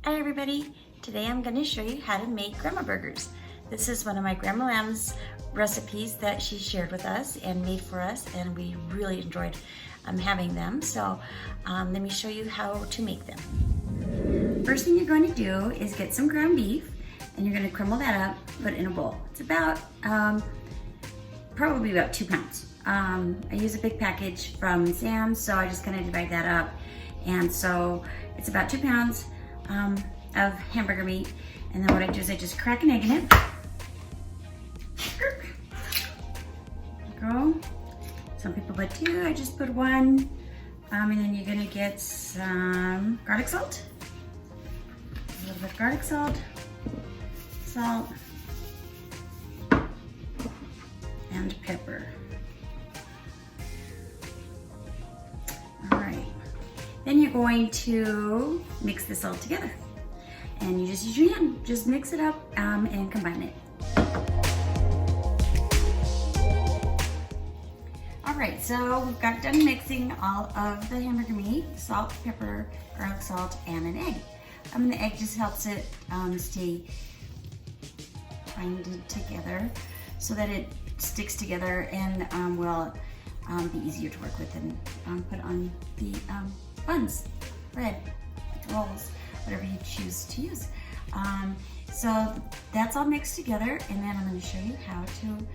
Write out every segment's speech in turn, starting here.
Hi everybody, today I'm going to show you how to make grandma burgers. This is one of my Grandma Lamb's recipes that she shared with us and made for us, and we really enjoyed having them. So let me show you how to make them. First thing you're going to do is get some ground beef, and you're going to crumble that up, put it in a bowl. It's about probably about 2 pounds. I use a big package from Sam's, so I just kind of divide that up, and so it's about 2 pounds of hamburger meat. And then what I do is I just crack an egg in it. There you go. Some people put 2, I just put 1. And then you're gonna get some garlic salt, a little bit of garlic salt, salt, and pepper. All right. Then you're going to mix this all together. And you just use your hand, just mix it up and combine it. All right, so we've got done mixing all of the hamburger meat, salt, pepper, garlic salt, and an egg. The egg just helps it stay binded together so that it sticks together and will be easier to work with and put on the buns, bread, rolls, whatever you choose to use. So that's all mixed together, and then I'm going to show you how to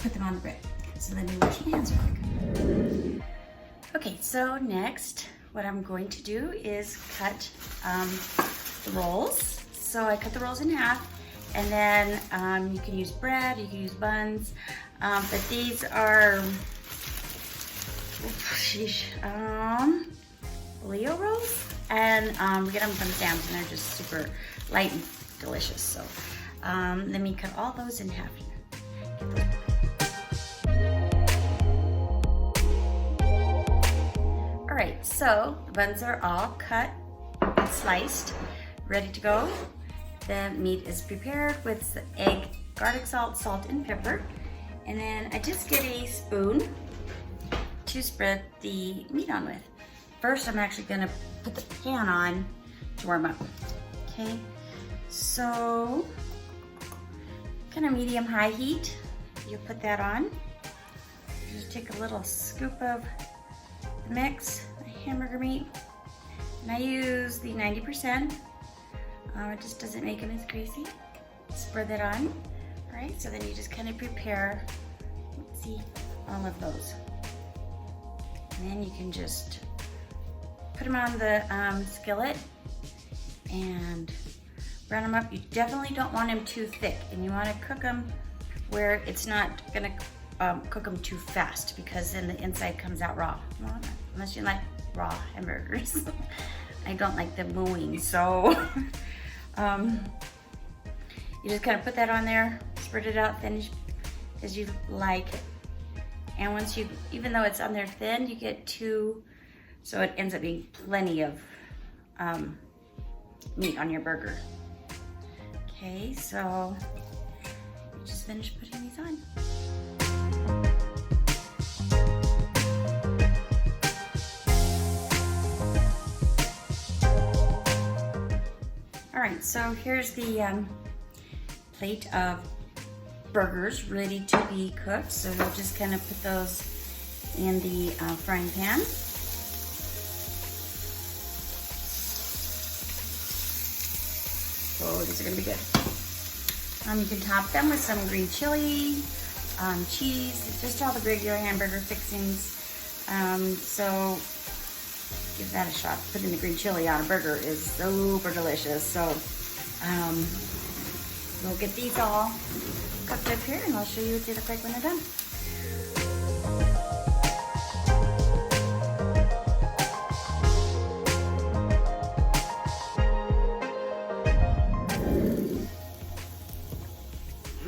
put them on the bread. So let me wash my hands real quick. Okay, so next what I'm going to do is cut the rolls. So I cut the rolls in half, and then you can use bread, you can use buns, but these are Leo rolls, and we get them from Sam's, and they're just super light and delicious. So let me cut all those in half. All right, so the buns are all cut and sliced, ready to go. The meat is prepared with the egg, garlic salt, salt, and pepper. And then I just get a spoon to spread the meat on with. First, I'm actually gonna put the pan on to warm up. Okay, so kind of medium-high heat. You put that on. Just take a little scoop of the mix, the hamburger meat, and I use the 90%. It just doesn't make them as greasy. Spread that on. All right, so then you just kind of prepare, let's see, all of those. And then you can just put them on the skillet and brown them up. You definitely don't want them too thick, and you want to cook them where it's not gonna cook them too fast, because then the inside comes out raw. Well, unless you like raw hamburgers. I don't like them mooing, so you just kind of put that on there, spread it out thin as you like. And once you, even though it's on there thin, you get 2, so it ends up being plenty of meat on your burger. Okay, so you just finished putting these on. All right, so here's the plate of burgers ready to be cooked. So we'll just kind of put those in the frying pan. So these are gonna be good. You can top them with some green chili, cheese, just all the regular hamburger fixings. So give that a shot. Putting the green chili on a burger is super delicious. So we'll get these all cooked up here, and I'll show you what they look like when they're done.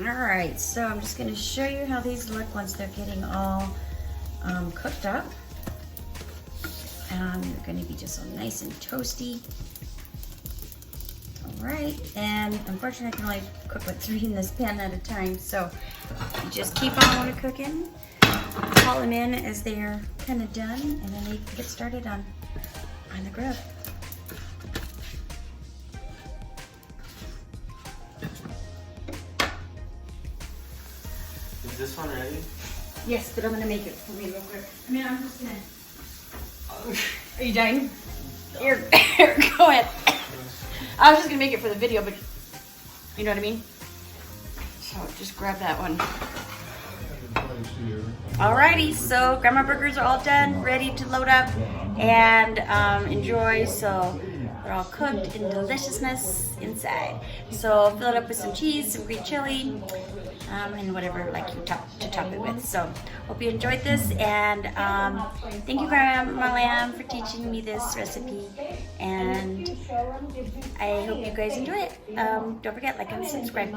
All right, so I'm just going to show you how these look once they're getting all cooked up. They're going to be just so nice and toasty. All right, and unfortunately I can only cook with 3 in this pan at a time, so you just keep on cooking. Call them in as they're kind of done, and then they get started on the grill. this one ready? Yes, but I'm gonna make it for me real quick. I mean, I'm just gonna. Are you dying? Here, go ahead. I was just gonna make it for the video, but you know what I mean? So just grab that one. Alrighty, so grandma burgers are all done, ready to load up and enjoy. So they're all cooked in deliciousness inside. So fill it up with some cheese, some green chili, and whatever like you to top it with. So hope you enjoyed this, and thank you, Grandma Lamb, for teaching me this recipe. And I hope you guys enjoy it. Don't forget, like and subscribe.